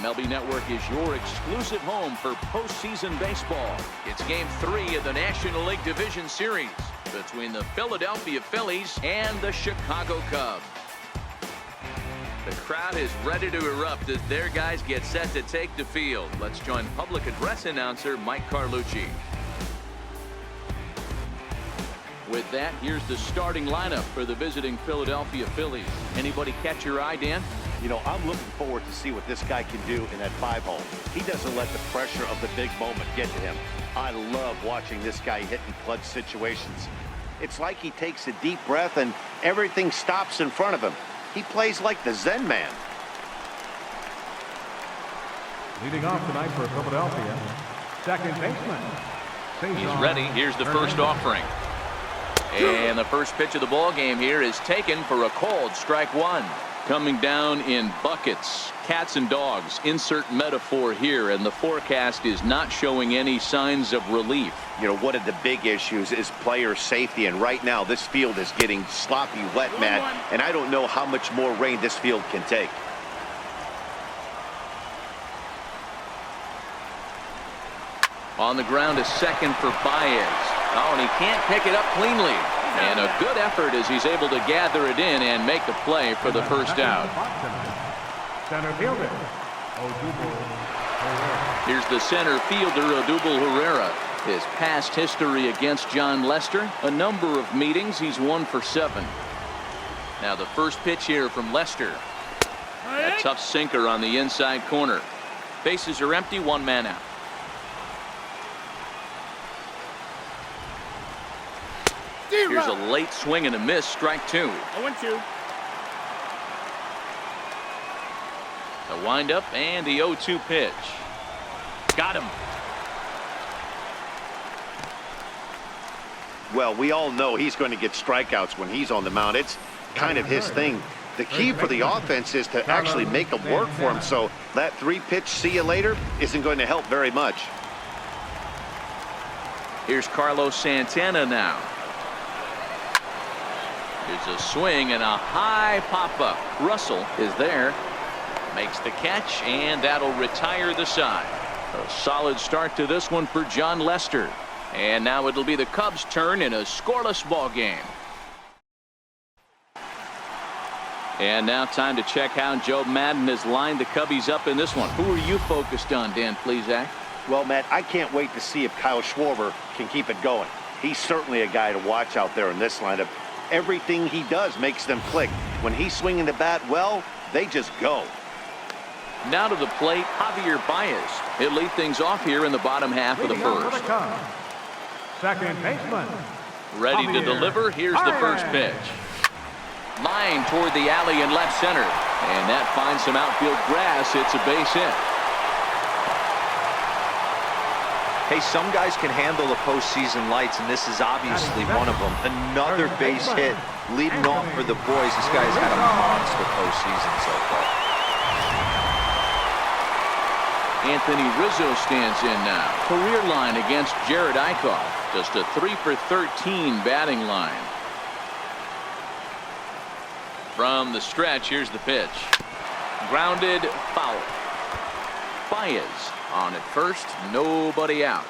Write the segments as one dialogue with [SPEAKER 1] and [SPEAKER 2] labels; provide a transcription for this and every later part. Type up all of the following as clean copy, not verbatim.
[SPEAKER 1] MLB Network is your exclusive home for postseason baseball. It's Game 3 of the National League Division Series between the Philadelphia Phillies and the Chicago Cubs. The crowd is ready to erupt as their guys get set to take the field. Let's join public address announcer Mike Carlucci. With that, here's the starting lineup for the visiting Philadelphia Phillies. Anybody catch your eye, Dan?
[SPEAKER 2] You know, I'm looking forward to see what this guy can do in that 5-hole. He doesn't let the pressure of the big moment get to him. I love watching this guy hit in clutch situations. It's like he takes a deep breath and everything stops in front of him. He plays like the Zen man.
[SPEAKER 3] Leading off tonight for Philadelphia, second baseman.
[SPEAKER 1] He's ready. Here's the first offering. And the first pitch of the ball game here is taken for a called strike one. Coming down in buckets, cats and dogs, insert metaphor here, and the forecast is not showing any signs of relief.
[SPEAKER 2] You know, one of the big issues is player safety, and right now this field is getting sloppy wet, Matt, and I don't know how much more rain this field can take.
[SPEAKER 1] On the ground, a second for Baez. Oh, and he can't pick it up cleanly. And a good effort as he's able to gather it in and make the play for the first out.
[SPEAKER 3] Center fielder,
[SPEAKER 1] Here's the center fielder, Odubel Herrera. His past history against John Lester, a number of meetings, he's 1 for 7. Now the first pitch here from Lester. A tough sinker on the inside corner. Bases are empty, 1 man out. Here's a late swing and a miss, strike 2.
[SPEAKER 4] 0-2.
[SPEAKER 1] The windup and the 0-2 pitch. Got him.
[SPEAKER 2] Well, we all know he's going to get strikeouts when he's on the mound. It's kind of his thing. The key for the offense is to actually make them work for him, so that 3-pitch see you later isn't going to help very much.
[SPEAKER 1] Here's Carlos Santana now. There's a swing and a high pop-up. Russell is there. Makes the catch, and that'll retire the side. A solid start to this one for John Lester. And now it'll be the Cubs' turn in a scoreless ball game. And now time to check how Joe Madden has lined the Cubbies up in this one. Who are you focused on, Dan Plesac?
[SPEAKER 2] Well, Matt, I can't wait to see if Kyle Schwarber can keep it going. He's certainly a guy to watch out there in this lineup. Everything he does makes them click. When he's swinging the bat well, they just go.
[SPEAKER 1] Now to the plate, Javier Baez. He'll lead things off here in the bottom half of the first.
[SPEAKER 3] Second baseman.
[SPEAKER 1] Ready to deliver. Here's the first pitch. Line toward the alley in left center. And that finds some outfield grass. It's a base hit.
[SPEAKER 5] Hey, some guys can handle the postseason lights, and this is obviously one of them. Another base hit leading off for the boys. This guy's had a monster postseason so far.
[SPEAKER 1] Anthony Rizzo stands in now. Career line against Jared Eichhoff. Just a 3 for 13 batting line. From the stretch, here's the pitch. Grounded foul. Baez on at first, nobody out.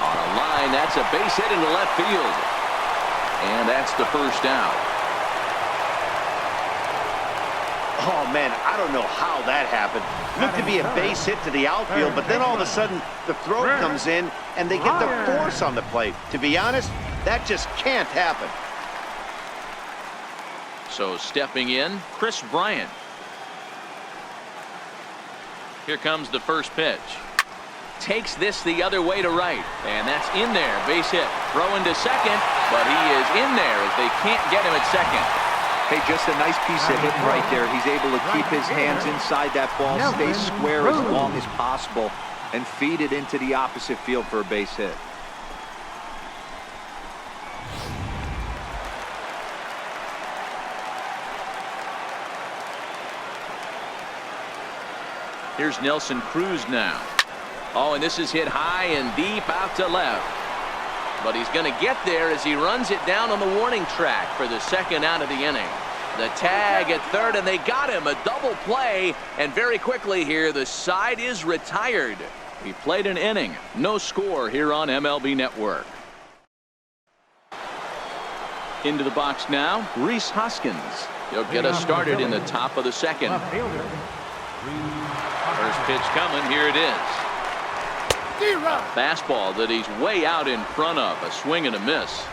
[SPEAKER 1] On a line, that's a base hit into left field. And that's the first out.
[SPEAKER 2] Oh, man, I don't know how that happened. Looked to be a base hit to the outfield, but then all of a sudden the throw comes in and they get the force on the plate. To be honest, that just can't happen.
[SPEAKER 1] So stepping in, Chris Bryant. Here comes the first pitch. Takes this the other way to right. And that's in there. Base hit. Throwing to second, but he is in there as they can't get him at second.
[SPEAKER 5] Hey, just a nice piece of hitting right there. He's able to keep his hands inside that ball, stay square as long as possible, and feed it into the opposite field for a base hit.
[SPEAKER 1] Here's Nelson Cruz now. Oh, and this is hit high and deep out to left. But he's going to get there as he runs it down on the warning track for the second out of the inning. The tag at third, and they got him. A double play, and very quickly here, the side is retired. He played an inning. No score here on MLB Network. Into the box now, Rhys Hoskins. He'll get us started in the top of the second. First pitch coming. Here it is. A fastball that he's way out in front of. A swing and a miss.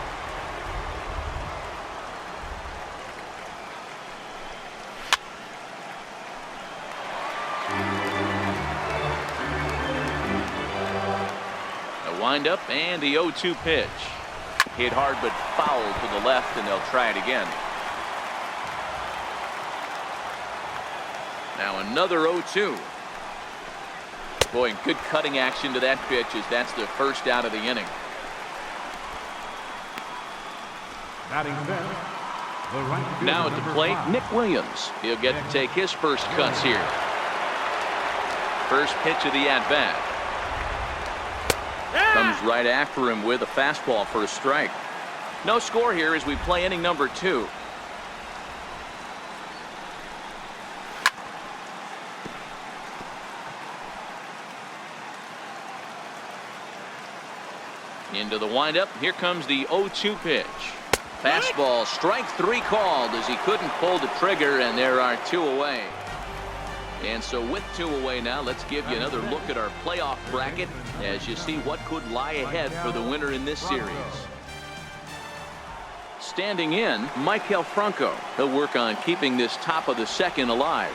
[SPEAKER 1] A windup and the 0-2 pitch. Hit hard but foul to the left, and they'll try it again. Now another 0-2. Boy, good cutting action to that pitch as that's the first out of the inning. Now at the plate, Nick Williams. He'll get to take his first cuts here. First pitch of the at-bat. Comes right after him with a fastball for a strike. No score here as we play inning number 2. Into the windup. Here comes the 0-2 pitch. Fastball, strike 3 called as he couldn't pull the trigger, and there are 2 away. And so with 2 away now, let's give you another look at our playoff bracket as you see what could lie ahead for the winner in this series. Standing in, Maikel Franco. He'll work on keeping this top of the second alive.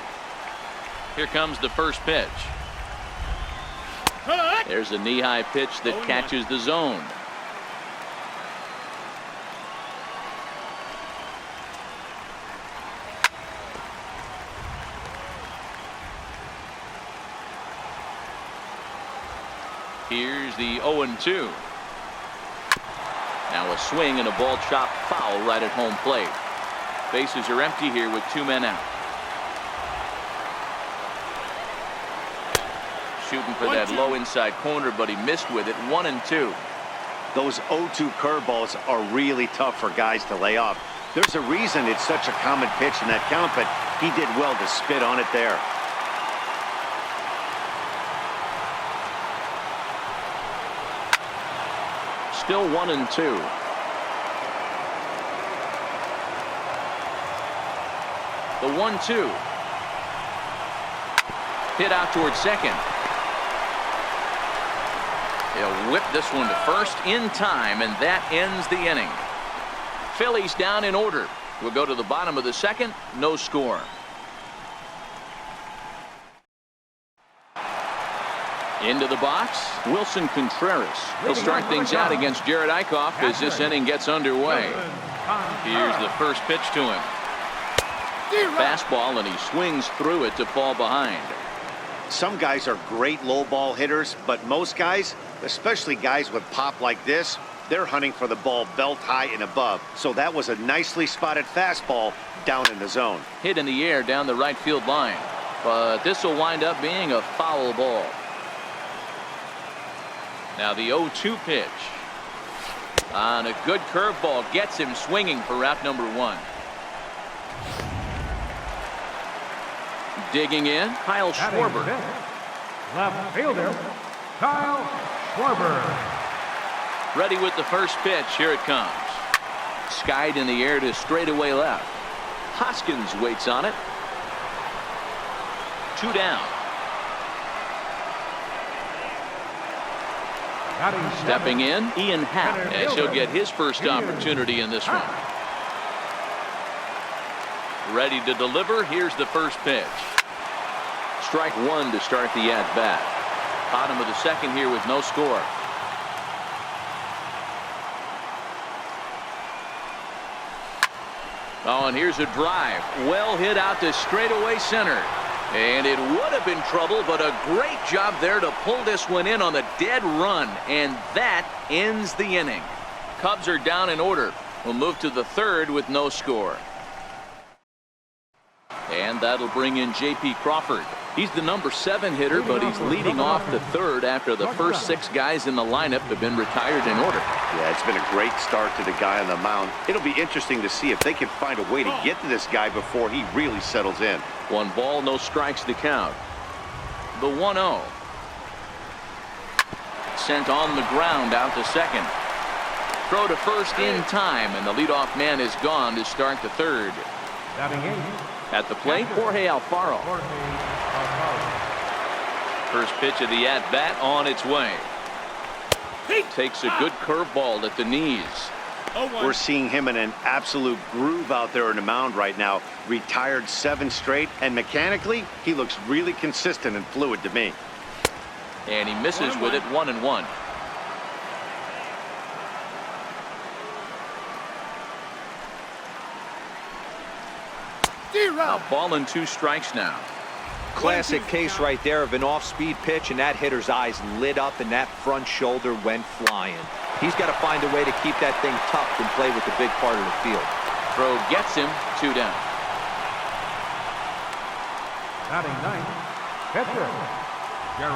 [SPEAKER 1] Here comes the first pitch. There's a knee-high pitch that catches the zone. Here's the 0-2. Now a swing and a ball chopped foul right at home plate. Bases are empty here with 2 men out. Shooting for that low inside corner, but he missed with it. 1-2.
[SPEAKER 2] Those 0-2 curveballs are really tough for guys to lay off. There's a reason it's such a common pitch in that count, but he did well to spit on it there.
[SPEAKER 1] Still 1-2. The 1-2. Hit out towards second. He'll whip this one to first in time, and that ends the inning. Phillies down in order. We'll go to the bottom of the second. No score. Into the box, Wilson Contreras. He'll start things out against Jared Eichhoff as this inning gets underway. Here's the first pitch to him. Fastball, and he swings through it to fall behind.
[SPEAKER 2] Some guys are great low ball hitters, but most guys, especially guys with pop like this, they're hunting for the ball belt high and above. So that was a nicely spotted fastball down in the zone.
[SPEAKER 1] Hit in the air down the right field line, but this will wind up being a foul ball. Now the 0-2 pitch. On a good curveball gets him swinging for route number 1. Digging in, Kyle Schwarber.
[SPEAKER 3] Left fielder, Kyle Schwarber.
[SPEAKER 1] Ready with the first pitch. Here it comes. Skied in the air to straightaway left. Hoskins waits on it. 2 down. Stepping in, Ian Happ, as he'll get his first opportunity in this one. Ready to deliver. Here's the first pitch. Strike 1 to start the at-bat. Bottom of the second here with no score. Oh, and here's a drive. Well hit out to straightaway center. And it would have been trouble, but a great job there to pull this one in on the dead run. And that ends the inning. Cubs are down in order. We'll move to the third with no score. And that'll bring in J.P. Crawford. He's the number 7 hitter, but he's leading off the third after the first 6 guys in the lineup have been retired in order.
[SPEAKER 2] Yeah, it's been a great start to the guy on the mound. It'll be interesting to see if they can find a way to get to this guy before he really settles in.
[SPEAKER 1] 1 ball, no strikes to count. The 1-0. Sent on the ground out to second. Throw to first in time, and the leadoff man is gone to start the third. At the plate, Jorge Alfaro. First pitch of the at-bat on its way. Takes a good curveball at the knees.
[SPEAKER 2] We're seeing him in an absolute groove out there on the mound right now. Retired 7 straight, and mechanically, he looks really consistent and fluid to me.
[SPEAKER 1] And he misses with it, 1-1. A ball and 2 strikes now.
[SPEAKER 5] Classic case right there of an off-speed pitch, and that hitter's eyes lit up and that front shoulder went flying. He's got to find a way to keep that thing tucked and play with the big part of the field.
[SPEAKER 1] Throw gets him, 2 down.
[SPEAKER 3] Batting 9th, pitcher.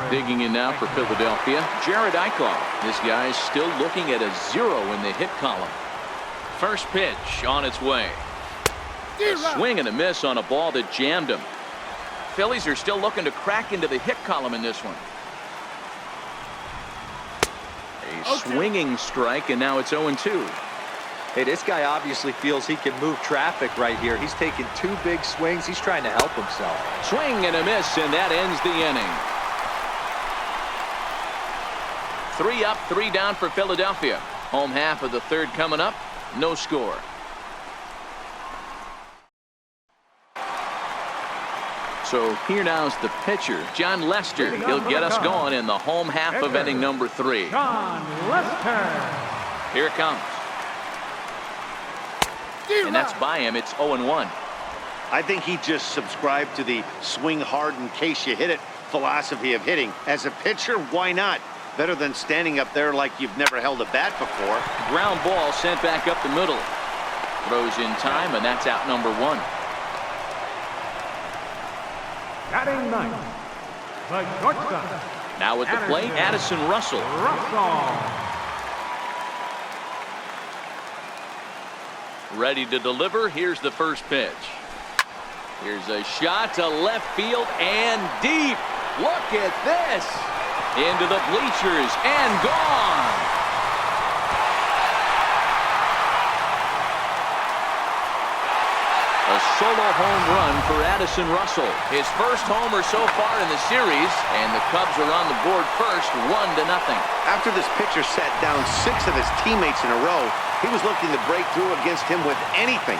[SPEAKER 1] Digging in now for Philadelphia, Jared Eichhoff. This guy's still looking at a 0 in the hit column. First pitch on its way. A swing and a miss on a ball that jammed him. Phillies are still looking to crack into the hit column in this one. A swinging strike, and now it's 0-2.
[SPEAKER 5] Hey, this guy obviously feels he can move traffic right here. He's taking 2 big swings. He's trying to help himself.
[SPEAKER 1] Swing and a miss, and that ends the inning. 3 up, 3 down for Philadelphia. Home half of the third coming up. No score. So here now's the pitcher, John Lester. He'll get us going in the home half of inning number 3.
[SPEAKER 3] John Lester.
[SPEAKER 1] Here it comes. And that's by him. It's 0-1.
[SPEAKER 2] I think he just subscribed to the swing hard in case you hit it philosophy of hitting. As a pitcher, why not? Better than standing up there like you've never held a bat before.
[SPEAKER 1] Ground ball sent back up the middle. Throws in time, and that's out number 1.
[SPEAKER 3] Batting 9th, the shortstop.
[SPEAKER 1] Now at the plate, Addison Russell. Ready to deliver. Here's the first pitch. Here's a shot to left field and deep. Look at this. Into the bleachers and gone. A solo home run for Addison Russell. His first homer so far in the series, and the Cubs are on the board first, 1-0.
[SPEAKER 2] After this pitcher sat down 6 of his teammates in a row, he was looking to break through against him with anything.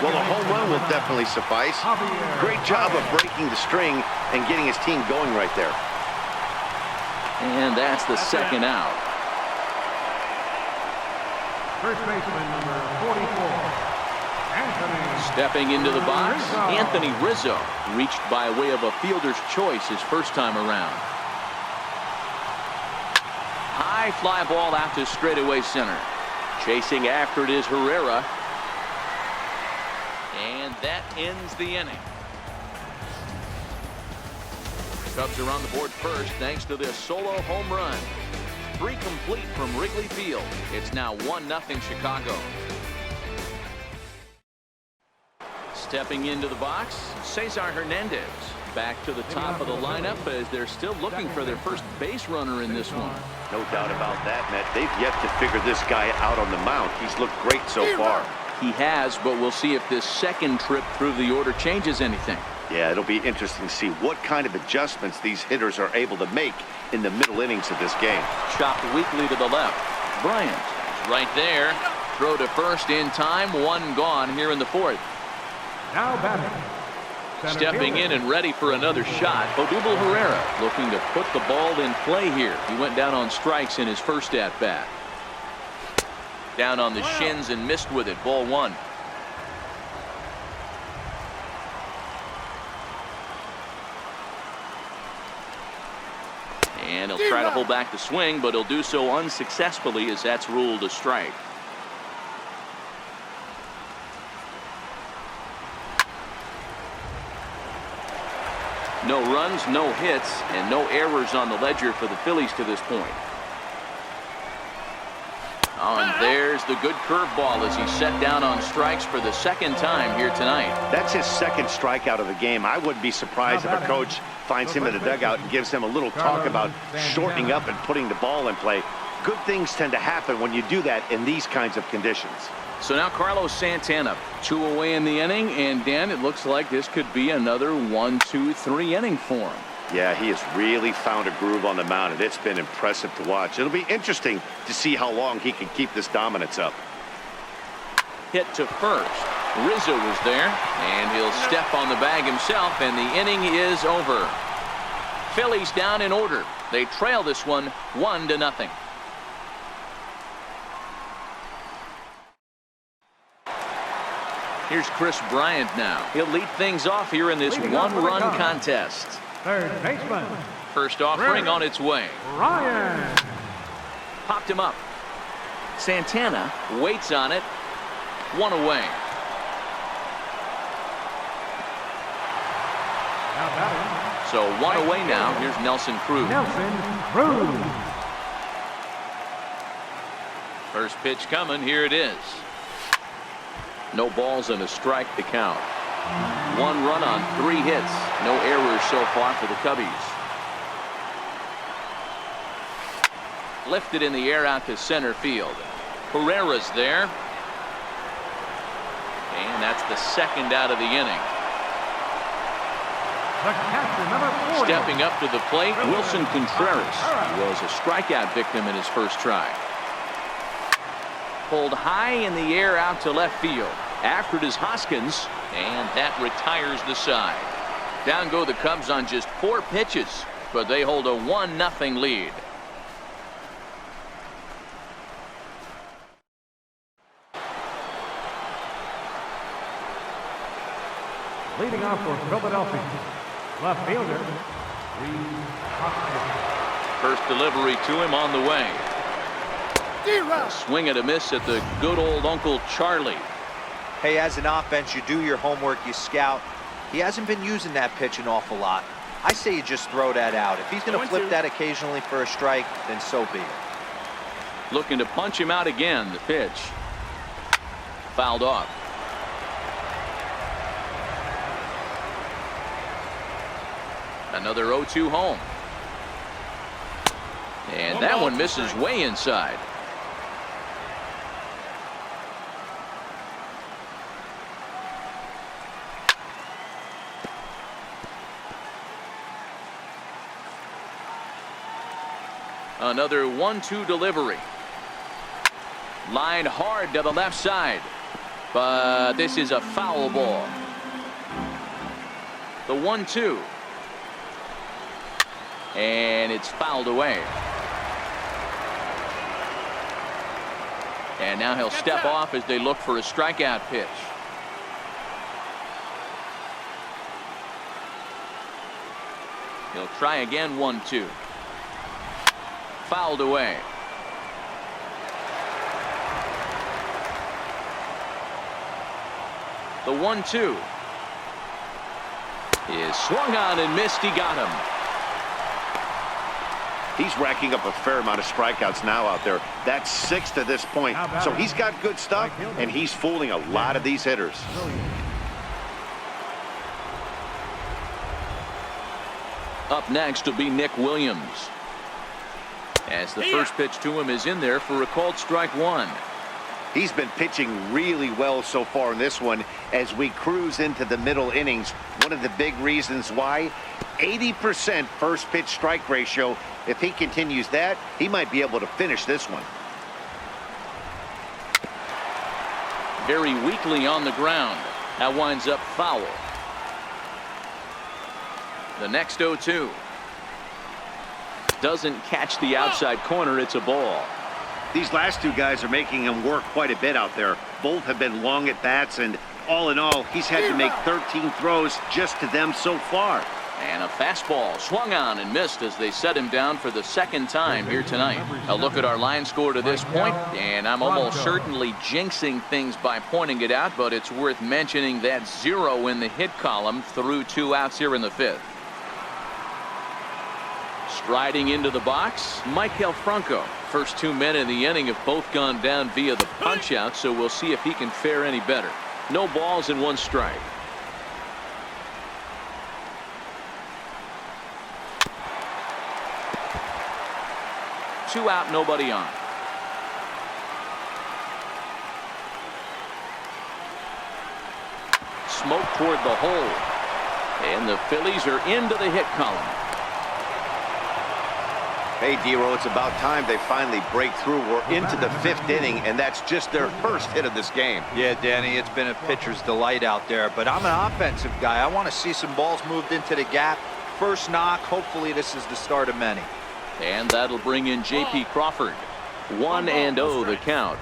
[SPEAKER 2] Well, a home run will definitely suffice. Great job of breaking the string and getting his team going right there.
[SPEAKER 1] And that's the second out.
[SPEAKER 3] First baseman number 44, Anthony.
[SPEAKER 1] Stepping into the box, Anthony Rizzo. Reached by way of a fielder's choice his first time around. High fly ball out to straightaway center. Chasing after it is Herrera. And that ends the inning. Cubs are on the board first thanks to this solo home run. 3 complete from Wrigley Field. It's now 1-0 Chicago. Stepping into the box, Cesar Hernandez. Back to the top of the lineup as they're still looking for their first base runner in this one.
[SPEAKER 2] No doubt about that, Matt. They've yet to figure this guy out on the mound. He's looked great so far.
[SPEAKER 1] He has, but we'll see if this second trip through the order changes anything.
[SPEAKER 2] Yeah, it'll be interesting to see what kind of adjustments these hitters are able to make in the middle innings of this game.
[SPEAKER 1] Chopped weakly to the left. Bryant is right there. Throw to first in time. 1 gone here in the 4th.
[SPEAKER 3] Now batting.
[SPEAKER 1] Stepping in and ready for another shot, Odubel Herrera looking to put the ball in play here. He went down on strikes in his first at-bat. Down on the shins and missed with it. Ball 1. And he'll try to hold back the swing, but he'll do so unsuccessfully as that's ruled a strike. No runs, no hits, and no errors on the ledger for the Phillies to this point. Oh, and there's the good curveball as he set down on strikes for the second time here tonight.
[SPEAKER 2] That's his second strikeout of the game. I wouldn't be surprised if a coach finds him in the dugout and gives him a little talk about shortening up and putting the ball in play. Good things tend to happen when you do that in these kinds of conditions.
[SPEAKER 1] So now Carlos Santana, 2 away in the inning, and Dan, it looks like this could be another 1, 2, 3 inning for him.
[SPEAKER 2] Yeah, he has really found a groove on the mound, and it's been impressive to watch. It'll be interesting to see how long he can keep this dominance up.
[SPEAKER 1] Hit to first. Rizzo was there, and he'll step on the bag himself, and the inning is over. Phillies down in order. They trail this one 1-0. Here's Chris Bryant now. He'll lead things off here in this one-run contest.
[SPEAKER 3] Third baseman.
[SPEAKER 1] First offering on its way.
[SPEAKER 3] Ryan.
[SPEAKER 1] Popped him up. Santana waits on it. 1 away.
[SPEAKER 3] Now batting.
[SPEAKER 1] So 1 away now. Here's Nelson Cruz.
[SPEAKER 3] Nelson Cruz.
[SPEAKER 1] First pitch coming. Here it is. No balls and a strike to count. 1 run on 3 hits. No errors so far for the Cubbies. Lifted in the air out to center field. Herrera's there. And that's the second out of the inning.
[SPEAKER 3] The catcher, number 40.
[SPEAKER 1] Stepping up to the plate, Wilson Contreras. He was a strikeout victim in his first try. Pulled high in the air out to left field. After it is Hoskins, and that retires the side. Down go the Cubs on just 4 pitches, but they hold a 1-0 lead.
[SPEAKER 3] Leading off for Philadelphia, left fielder, Reed Hoskins.
[SPEAKER 1] First delivery to him on the way. Swing and a miss at the good old Uncle Charlie.
[SPEAKER 5] Hey, as an offense, you do your homework, you scout. He hasn't been using that pitch an awful lot. I say you just throw that out. If he's going to flip that occasionally for a strike, then so be it.
[SPEAKER 1] Looking to punch him out again. The pitch fouled off. Another 0-2 home. And that one misses way inside. Another 1-2 delivery. Line hard to the left side. But this is a foul ball. The 1-2. And it's fouled away. And now he'll step off as they look for a strikeout pitch. He'll try again. 1-2. Fouled away. The 1-2 is swung on and missed. He got him.
[SPEAKER 2] He's racking up a fair amount of strikeouts now out there. That's 6 to this point. So he's got good stuff, and he's fooling a lot of these hitters.
[SPEAKER 1] Up next will be Nick Williams. As the first pitch to him is in there for a called strike 1.
[SPEAKER 2] He's been pitching really well so far in this one as we cruise into the middle innings. One of the big reasons why, 80% first pitch strike ratio. If he continues that, he might be able to finish this one.
[SPEAKER 1] Very weakly on the ground. That winds up foul. The next 0-2 doesn't catch the outside corner. It's a ball.
[SPEAKER 2] These last 2 guys are making him work quite a bit out there. Both have been long at bats, and all in all, he's had to make 13 throws just to them so far.
[SPEAKER 1] And a fastball swung on and missed as they set him down for the second time here tonight. A look at our line score to this point, and I'm almost certainly jinxing things by pointing it out, but it's worth mentioning that 0 in the hit column through 2 outs here in the 5th. Striding into the box, Michael Franco. First 2 men in the inning have both gone down via the punch out, so we'll see if he can fare any better. No balls and 1 strike. Two out, nobody on. Smoke toward the hole. And the Phillies are into the hit column.
[SPEAKER 2] Hey, D-Roll, it's about time they finally break through. We're into the 5th inning, and that's just their first hit of this game.
[SPEAKER 5] Yeah, Danny, it's been a pitcher's delight out there, but I'm an offensive guy. I want to see some balls moved into the gap. First knock, hopefully this is the start of many.
[SPEAKER 1] And that'll bring in J.P. Crawford. 1-0 the count.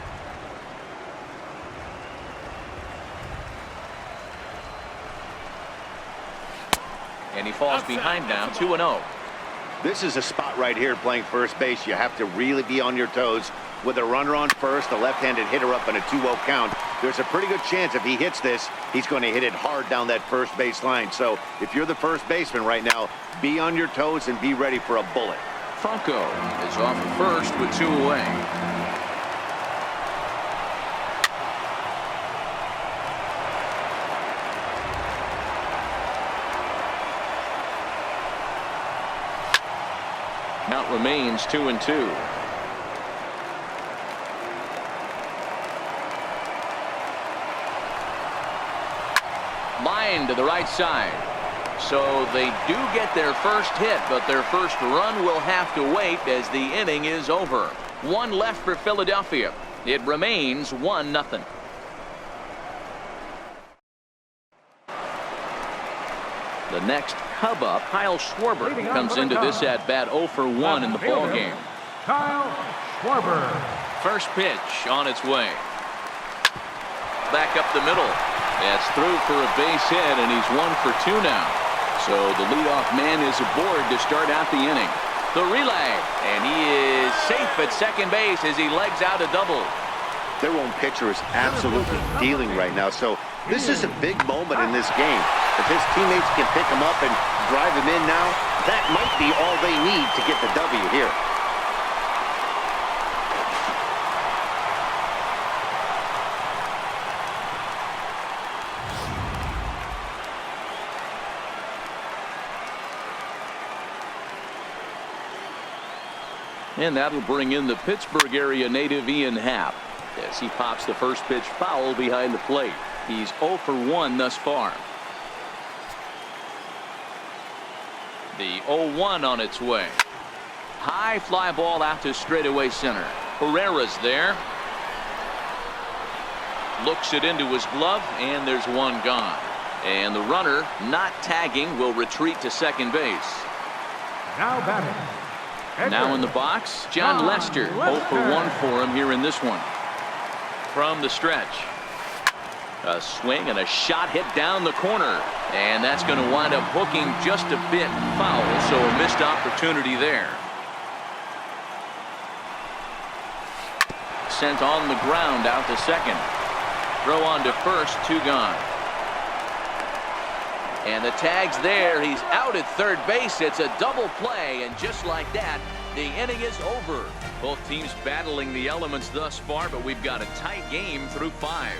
[SPEAKER 1] And he falls behind now, 2-0.
[SPEAKER 2] This is a spot right here playing first base. You have to really be on your toes. With a runner on first, a left-handed hitter up in a 2-0 count, there's a pretty good chance if he hits this, he's going to hit it hard down that first base line. So if you're the first baseman right now, be on your toes and be ready for a bullet.
[SPEAKER 1] Franco is off at first with 2 away. Count remains 2-2. Line to the right side. So they do get their first hit, but their first run will have to wait as the inning is over. 1 left for Philadelphia. It remains 1-0. The next Cub up, Kyle Schwarber, comes into this at bat 0 for 1 in the ball game.
[SPEAKER 3] Kyle Schwarber.
[SPEAKER 1] First pitch on its way. Back up the middle. That's through for a base hit, and he's 1 for 2 now. So the leadoff man is aboard to start out the inning. The relay, and he is safe at second base as he legs out a double.
[SPEAKER 2] Their own pitcher is absolutely dealing right now, so this is a big moment in this game. If his teammates can pick him up and drive him in now, that might be all they need to get the W here.
[SPEAKER 1] And that'll bring in the Pittsburgh area native Ian Happ as he pops the first pitch foul behind the plate. He's 0 for 1 thus far. The 0-1 on its way. High fly ball out to straightaway center. Herrera's there. Looks it into his glove, and there's 1 gone. And the runner, not tagging, will retreat to second base.
[SPEAKER 3] Now batting.
[SPEAKER 1] Now in the box, John Lester. 0 for 1 for him here in this one. From the stretch. A swing and a shot hit down the corner. And that's going to wind up hooking just a bit foul, so a missed opportunity there. Sent on the ground out to second. Throw on to first, 2 gone. And the tag's there. He's out at third base. It's a double play, and just like that, the inning is over. Both teams battling the elements thus far, but we've got a tight game through 5.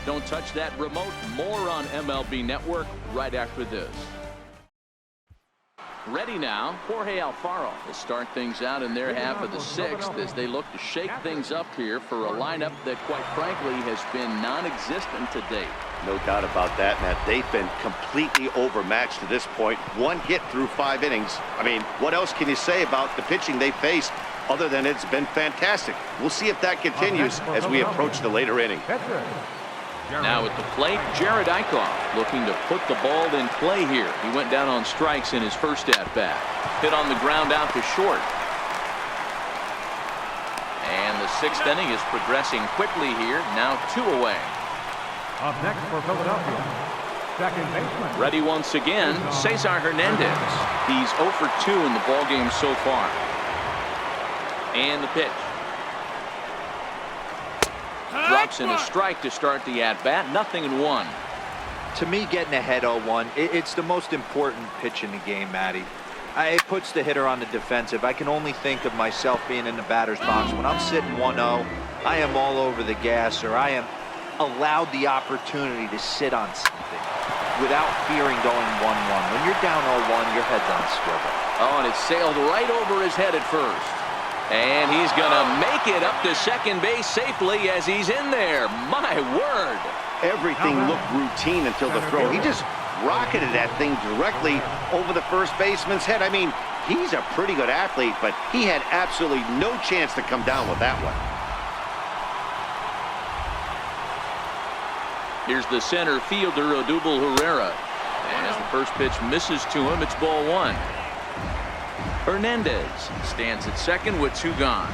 [SPEAKER 1] Don't touch that remote. More on MLB Network right after this. Ready now, Jorge Alfaro to start things out in their half of the 6th as they look to shake things up here for a lineup that, quite frankly, has been non-existent to date.
[SPEAKER 2] No doubt about that, Matt. They've been completely overmatched to this point. 1 hit through 5 innings. I mean, what else can you say about the pitching they faced other than it's been fantastic? We'll see if that continues as we approach the later inning.
[SPEAKER 1] Now at the plate, Jared Eichhoff looking to put the ball in play here. He went down on strikes in his first at-bat. Hit on the ground out to short. And the 6th inning is progressing quickly here. Now 2 away.
[SPEAKER 3] Up next for Philadelphia, second baseman.
[SPEAKER 1] Ready once again, Cesar Hernandez. He's 0 for 2 in the ballgame so far. And the pitch. Drops in a strike to start the at-bat. 0-1.
[SPEAKER 5] To me, getting ahead 0-1, it's the most important pitch in the game, Matty. It puts the hitter on the defensive. I can only think of myself being in the batter's box. When I'm sitting 1-0, I am all over the gas, or I am allowed the opportunity to sit on something without fearing going 1-1. When you're down 0-1, your head's on a swivel.
[SPEAKER 1] Oh, and it sailed right over his head at first. And he's going to make it up to second base safely as he's in there. My word.
[SPEAKER 2] Everything looked routine until the throw. He just rocketed that thing directly over the first baseman's head. I mean, he's a pretty good athlete, but he had absolutely no chance to come down with that one.
[SPEAKER 1] Here's the center fielder, Odubel Herrera. And as the first pitch misses to him, it's ball one. Hernandez stands at second with 2 gone.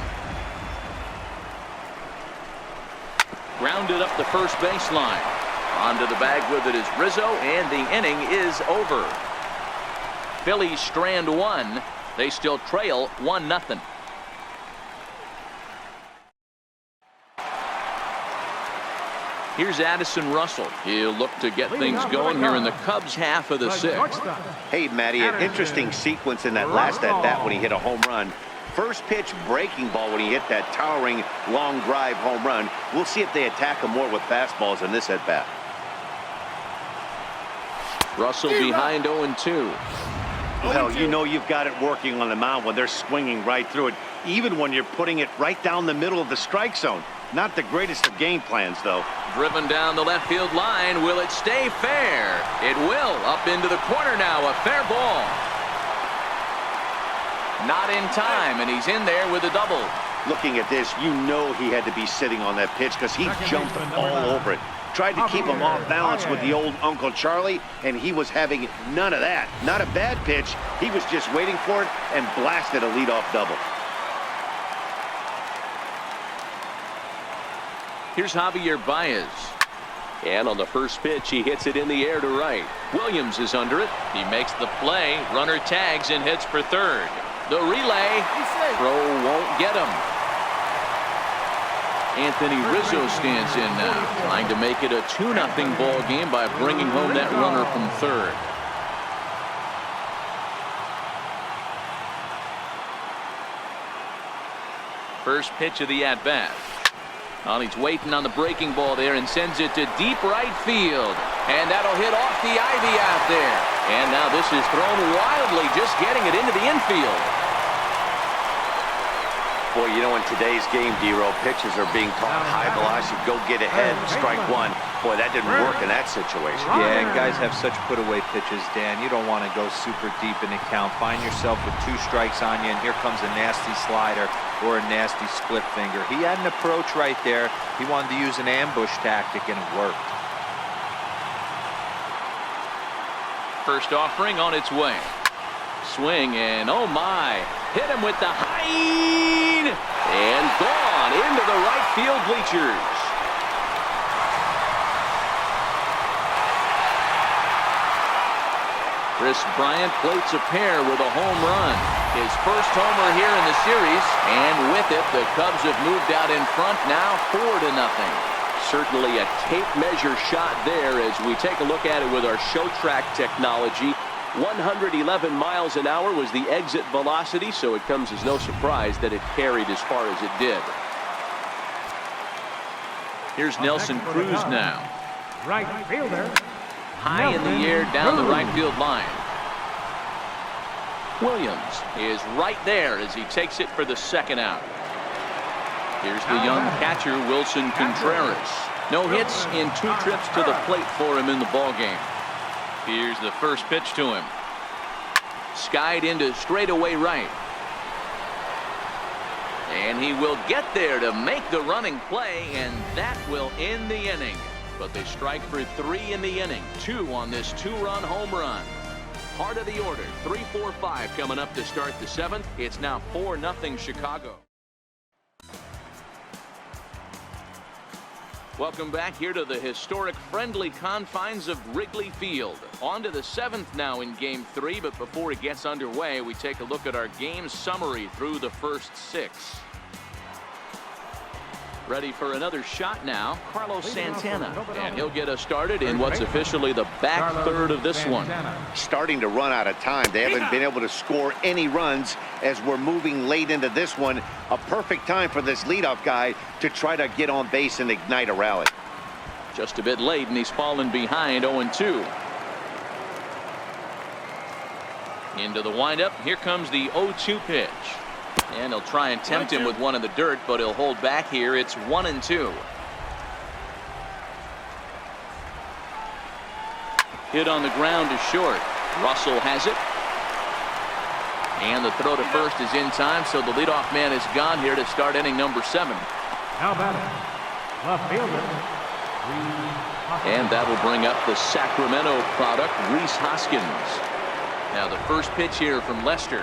[SPEAKER 1] Grounded up the first baseline. Onto the bag with it is Rizzo, and the inning is over. Phillies strand 1. They still trail 1-0. Here's Addison Russell. He'll look to get things going here in the Cubs' half of the 6th.
[SPEAKER 2] Hey, Matty, an interesting sequence in that last at-bat when he hit a home run. First pitch breaking ball when he hit that towering long drive home run. We'll see if they attack him more with fastballs in this at-bat.
[SPEAKER 1] Russell behind 0-2.
[SPEAKER 2] Well, you know you've got it working on the mound when they're swinging right through it, even when you're putting it right down the middle of the strike zone. Not the greatest of game plans, though.
[SPEAKER 1] Driven down the left field line. Will it stay fair? It will. Up into the corner now. A fair ball. Not in time, and he's in there with a double.
[SPEAKER 2] Looking at this, you know he had to be sitting on that pitch because he jumped all over it. Tried to keep him off balance with the old Uncle Charlie, and he was having none of that. Not a bad pitch. He was just waiting for it and blasted a leadoff double.
[SPEAKER 1] Here's Javier Baez. And on the first pitch, he hits it in the air to right. Williams is under it. He makes the play. Runner tags and heads for third. The relay. Throw won't get him. Anthony Rizzo stands in now, trying to make it a 2-0 ball game by bringing home that runner from third. First pitch of the at-bat. He's waiting on the breaking ball there and sends it to deep right field. And that'll hit off the ivy out there. And now this is thrown wildly, just getting it into the infield.
[SPEAKER 2] Boy, you know, in today's game, D-Row, pitchers are being taught high velocity, go get ahead, strike one. Boy, that didn't work in that situation.
[SPEAKER 5] Yeah, and guys have such put-away pitches, Dan. You don't want to go super deep in the count. Find yourself with 2 strikes on you, and here comes a nasty slider or a nasty split finger. He had an approach right there. He wanted to use an ambush tactic, and it worked.
[SPEAKER 1] First offering on its way. Swing, and oh my, hit him with the high and gone into the right field bleachers. Chris Bryant plates a pair with a home run. His first homer here in the series, and with it, the Cubs have moved out in front now 4-0. Certainly a tape measure shot there as we take a look at it with our show track technology. 111 miles an hour was the exit velocity, so it comes as no surprise that it carried as far as it did. Here's Nelson Cruz now.
[SPEAKER 3] Right fielder.
[SPEAKER 1] High in the air down the right field line. Williams is right there as he takes it for the second out. Here's the young catcher, Wilson Contreras. No hits in 2 trips to the plate for him in the ballgame. Here's the first pitch to him. Skied into straightaway right. And he will get there to make the running play, and that will end the inning. But they strike for 3 in the inning. 2 on this 2-run home run. Part of the order. 3-4-5 coming up to start the 7th. It's now 4-0 Chicago. Welcome back here to the historic friendly confines of Wrigley Field. On to the 7th now in Game 3, but before it gets underway, we take a look at our game summary through the first 6. Ready for another shot now, Carlos Santana. And he'll get us started in what's officially the back third of this one.
[SPEAKER 2] Starting to run out of time. They haven't been able to score any runs as we're moving late into this one. A perfect time for this leadoff guy to try to get on base and ignite a rally.
[SPEAKER 1] Just a bit late, and he's fallen behind 0-2. Into the windup. Here comes the 0-2 pitch. And he'll try and tempt him with one in the dirt, but he'll hold back here. It's 1-2. Hit on the ground is short. Russell has it. And the throw to first is in time, so the leadoff man is gone here to start inning number 7.
[SPEAKER 3] Now batting, left fielder,
[SPEAKER 1] and that will bring up the Sacramento product, Rhys Hoskins. Now the first pitch here from Lester.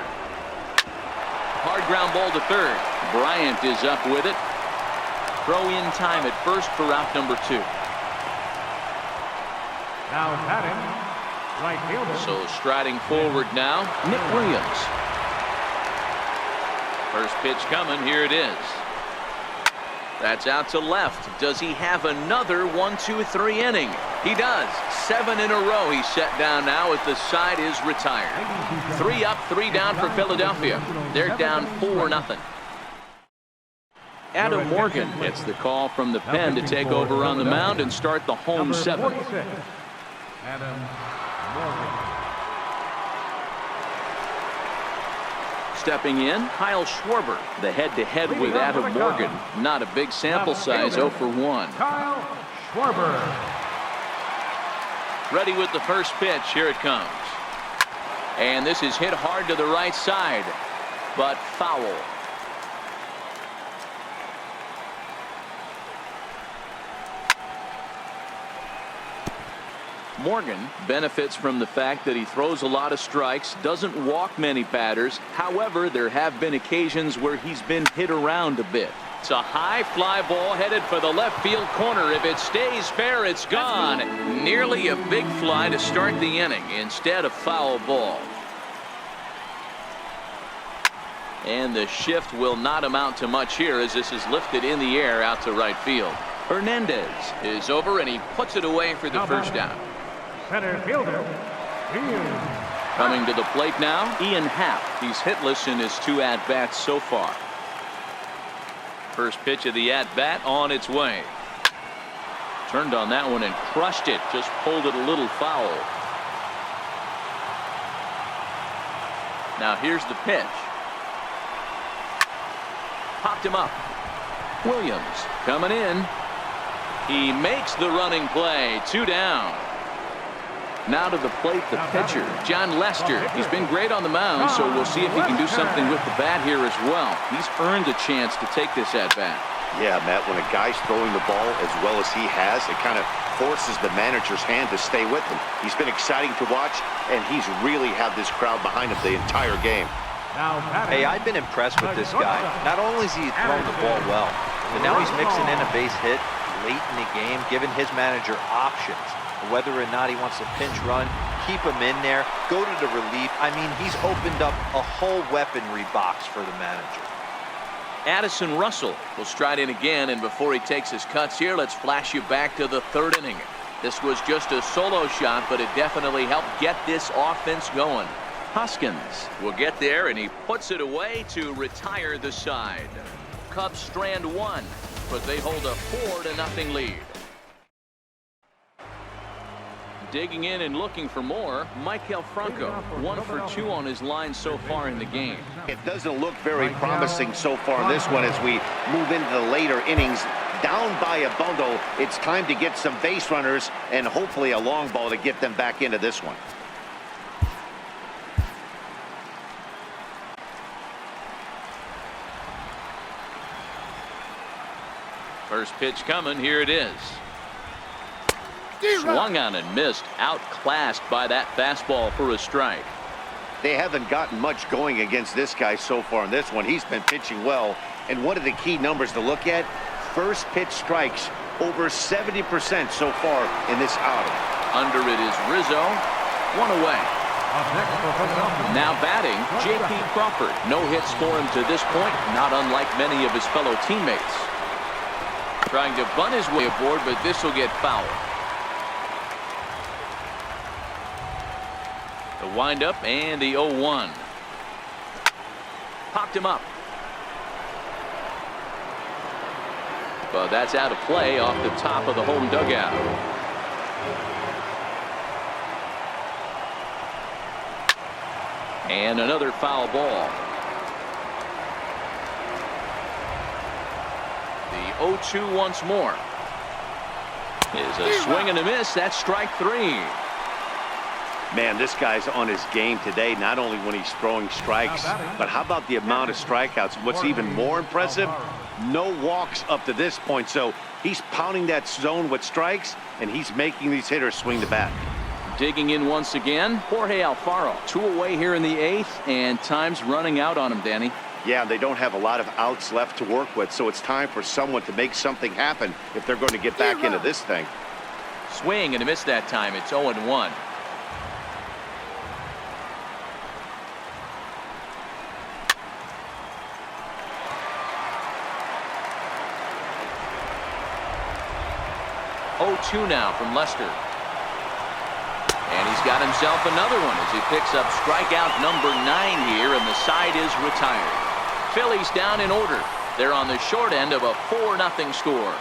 [SPEAKER 1] Hard ground ball to third. Bryant is up with it. Throw in time at first for out number 2.
[SPEAKER 3] now batting, right fielder.
[SPEAKER 1] So striding forward now, Nick Williams. First pitch coming. Here it is. That's out to left. Does he have another 1-2-3 inning? He does. 7 in a row he's set down now as the side is retired. 3 up, 3 down for Philadelphia. They're down 4-0. Adam Morgan gets the call from the pen to take over on the mound and start the home 7.
[SPEAKER 3] Adam Morgan.
[SPEAKER 1] Stepping in, Kyle Schwarber, the head-to-head with Adam Morgan. Not a big sample size, 0 for 1.
[SPEAKER 3] Kyle Schwarber.
[SPEAKER 1] Ready with the first pitch. Here it comes. And this is hit hard to the right side, but foul. Morgan benefits from the fact that he throws a lot of strikes, doesn't walk many batters. However, there have been occasions where he's been hit around a bit. It's a high fly ball headed for the left field corner. If it stays fair, it's gone. Nearly a big fly to start the inning. Instead, a foul ball. And the shift will not amount to much here as this is lifted in the air out to right field. Rwl-Nlds is over and he puts it away for the first down.
[SPEAKER 3] Center fielder, Ian.
[SPEAKER 1] Coming to the plate now, Ian Happ. He's hitless in his 2 at-bats so far. First pitch of the at-bat on its way. Turned on that one and crushed it. Just pulled it a little foul. Now here's the pitch. Popped him up. Williams coming in. He makes the running play. 2 down. Now to the plate, the pitcher, John Lester. He's been great on the mound, so we'll see if he can do something with the bat here as well. He's earned a chance to take this at-bat.
[SPEAKER 2] Yeah, Matt, when a guy's throwing the ball as well as he has, it kind of forces the manager's hand to stay with him. He's been exciting to watch, and he's really had this crowd behind him the entire game.
[SPEAKER 5] Hey, I've been impressed with this guy. Not only has he thrown the ball well, but now he's mixing in a base hit late in the game, giving his manager options. Whether or not he wants a pinch run, keep him in there, go to the relief. I mean, he's opened up a whole weaponry box for the manager.
[SPEAKER 1] Addison Russell will stride in again, and before he takes his cuts here, let's flash you back to the 3rd inning. This was just a solo shot, but it definitely helped get this offense going. Hoskins will get there, and he puts it away to retire the side. Cubs strand 1, but they hold a 4-0 lead. Digging in and looking for more, Maikel Franco, 1 for 2 on his line so far in the game.
[SPEAKER 2] It doesn't look very promising so far in this one as we move into the later innings. Down by a bundle, it's time to get some base runners and hopefully a long ball to get them back into this one.
[SPEAKER 1] First pitch coming. Here it is. Swung on and missed. Outclassed by that fastball for a strike.
[SPEAKER 2] They haven't gotten much going against this guy so far in this one. He's been pitching well. And one of the key numbers to look at, first pitch strikes, over 70% so far in this outing.
[SPEAKER 1] Under it is Rizzo. 1 away. Now batting, J.P. Crawford. No hits for him to this point, not unlike many of his fellow teammates. Trying to bunt his way aboard, but this will get fouled. The windup and the 0-1. Popped him up. But that's out of play off the top of the home dugout. And another foul ball. The 0-2 once more. Is a swing and a miss. That's strike 3.
[SPEAKER 2] Man, this guy's on his game today, not only when he's throwing strikes, but how about the amount of strikeouts? What's even more impressive, no walks up to this point. So he's pounding that zone with strikes, and he's making these hitters swing the bat.
[SPEAKER 1] Digging in once again, Jorge Alfaro. 2 away here in the 8th, and time's running out on him, Danny.
[SPEAKER 2] Yeah, they don't have a lot of outs left to work with, so it's time for someone to make something happen if they're going to get back into this thing.
[SPEAKER 1] Swing and a miss that time. It's 0-1. Oh, 2 now from Lester. And he's got himself another one as he picks up strikeout number 9 here, and the side is retired. Phillies down in order. They're on the short end of a 4-0 score.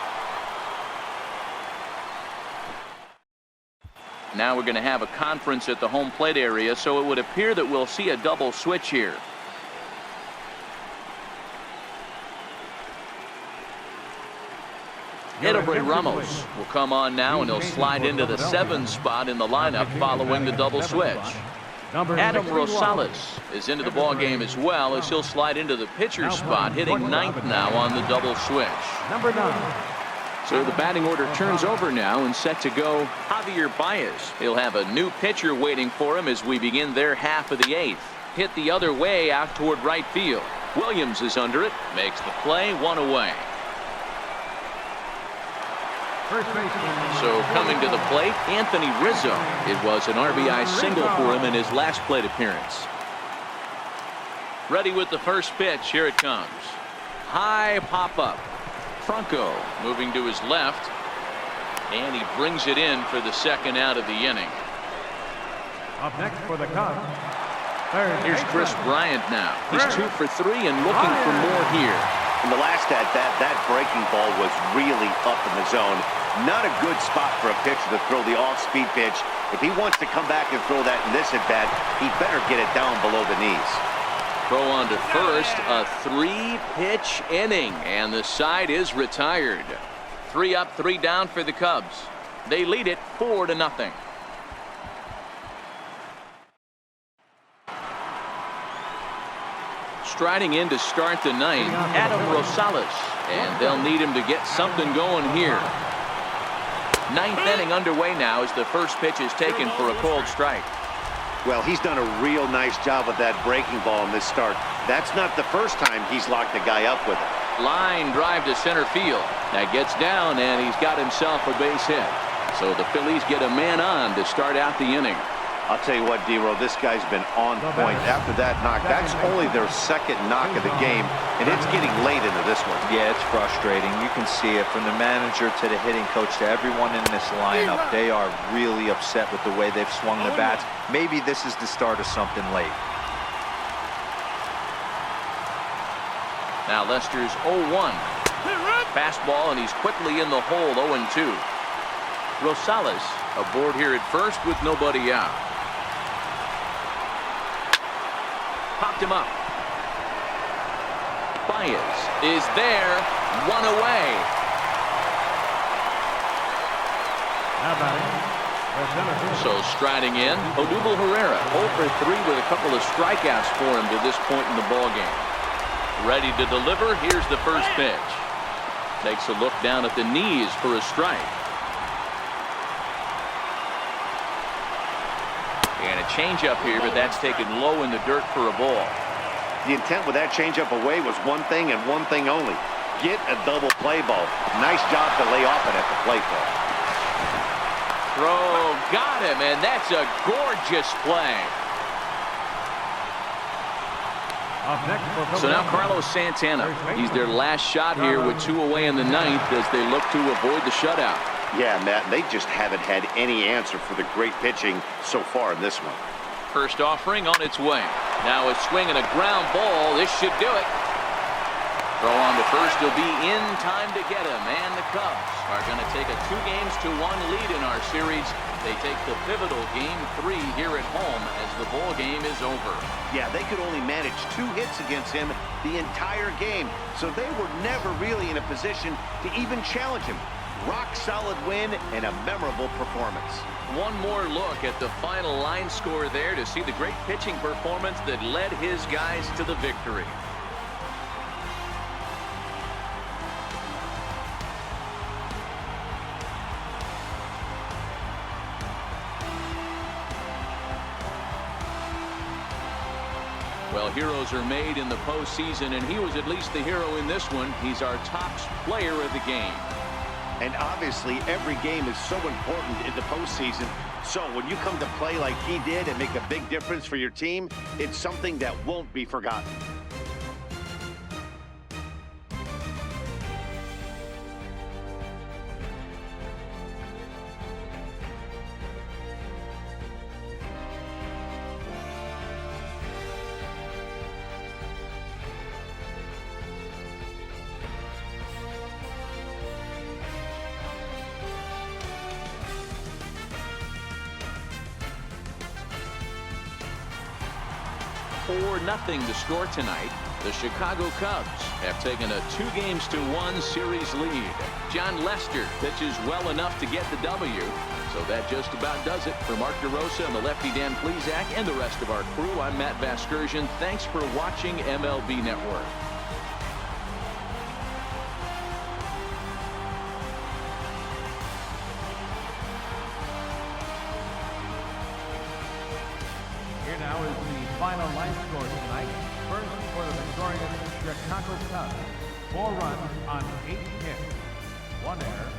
[SPEAKER 1] Now we're going to have a conference at the home plate area, so it would appear that we'll see a double switch here. Edebray Ramos will come on now, and he'll slide into the 7 spot in the lineup following the double switch. Adam Rosales is into the ball game as well, as he'll slide into the pitcher spot, hitting 9th now on the double switch.
[SPEAKER 3] Number 9.
[SPEAKER 1] So the batting order turns over now, and set to go Javier Baez. He'll have a new pitcher waiting for him as we begin their half of the 8th. Hit the other way out toward right field. Williams is under it, makes the play, 1 away. So coming to the plate, Anthony Rizzo. It was an RBI single for him in his last plate appearance. Ready with the first pitch. Here it comes. High pop up. Franco moving to his left, and he brings it in for the second out of the inning.
[SPEAKER 3] Up next for the Cubs.
[SPEAKER 1] Here's Chris Bryant now. He's 2 for 3 and looking for more here.
[SPEAKER 2] In the last at-bat, that breaking ball was really up in the zone. Not a good spot for a pitcher to throw the off-speed pitch. If he wants to come back and throw that in this at-bat, he better get it down below the knees.
[SPEAKER 1] Throw on to first, a 3-pitch inning, and the side is retired. 3 up, 3 down for the Cubs. They lead it 4-0. Striding in to start the 9th, Adam Rosales, and they'll need him to get something going here. 9th inning underway now as the first pitch is taken for a cold strike.
[SPEAKER 2] Well, he's done a real nice job with that breaking ball in this start. That's not the first time he's locked a guy up with it.
[SPEAKER 1] Line drive to center field. That gets down, and he's got himself a base hit. So the Phillies get a man on to start out the inning.
[SPEAKER 2] I'll tell you what, D-Row, this guy's been on point after that knock. That's only their second knock of the game, and it's getting late into this one.
[SPEAKER 5] Yeah, it's frustrating. You can see it from the manager to the hitting coach to everyone in this lineup. They are really upset with the way they've swung the bats. Maybe this is the start of something late.
[SPEAKER 1] Now Lester's 0-1. Fastball, and he's quickly in the hole, 0-2. Rosales aboard here at first with nobody out. Popped him up. Baez is there, 1 away. So striding in, Odubel Herrera, 0 for 3 with a couple of strikeouts for him to this point in the ballgame. Ready to deliver. Here's the first pitch. Takes a look down at the knees for a strike. And a changeup here, but that's taken low in the dirt for a ball.
[SPEAKER 2] The intent with that changeup away was one thing and one thing only. Get a double play ball. Nice job to lay off it at the plate there.
[SPEAKER 1] Throw, got him, and that's a gorgeous play.
[SPEAKER 3] Up next for
[SPEAKER 1] So now
[SPEAKER 3] Philadelphia.
[SPEAKER 1] Carlos Santana. He's their last shot here with 2 away in the 9th as they look to avoid the shutout.
[SPEAKER 2] Yeah, Matt, they just haven't had any answer for the great pitching so far in this one.
[SPEAKER 1] First offering on its way. Now a swing and a ground ball. This should do it. Throw on to first. He'll be in time to get him. And the Cubs are going to take a 2-1 lead in our series. They take the pivotal Game 3 here at home as the ball game is over.
[SPEAKER 2] Yeah, they could only manage 2 hits against him the entire game, so they were never really in a position to even challenge him. Rock solid win and a memorable performance.
[SPEAKER 1] One more look at the final line score there to see the great pitching performance that led his guys to the victory. Well, heroes are made in the postseason, and he was at least the hero in this one. He's our top player of the game.
[SPEAKER 2] And obviously, every game is so important in the postseason. So when you come to play like he did and make a big difference for your team, it's something that won't be forgotten.
[SPEAKER 1] Nothing to score tonight. The Chicago Cubs have taken a 2-1 series lead. John Lester pitches well enough to get the W. So that just about does it. For Mark DeRosa and the lefty Dan Plesac and the rest of our crew, I'm Matt Vasgersian. Thanks for watching MLB Network.
[SPEAKER 3] Here now is the final line score tonight. First for the victorious Chicago Cubs. 4 runs on 8 hits. 1 error.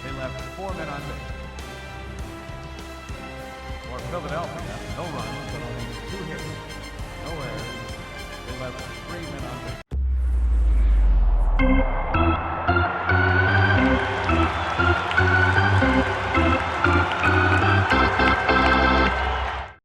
[SPEAKER 3] They left 4 men on base. For Philadelphia, no runs but only 2 hits. No errors. They left 3 men on base.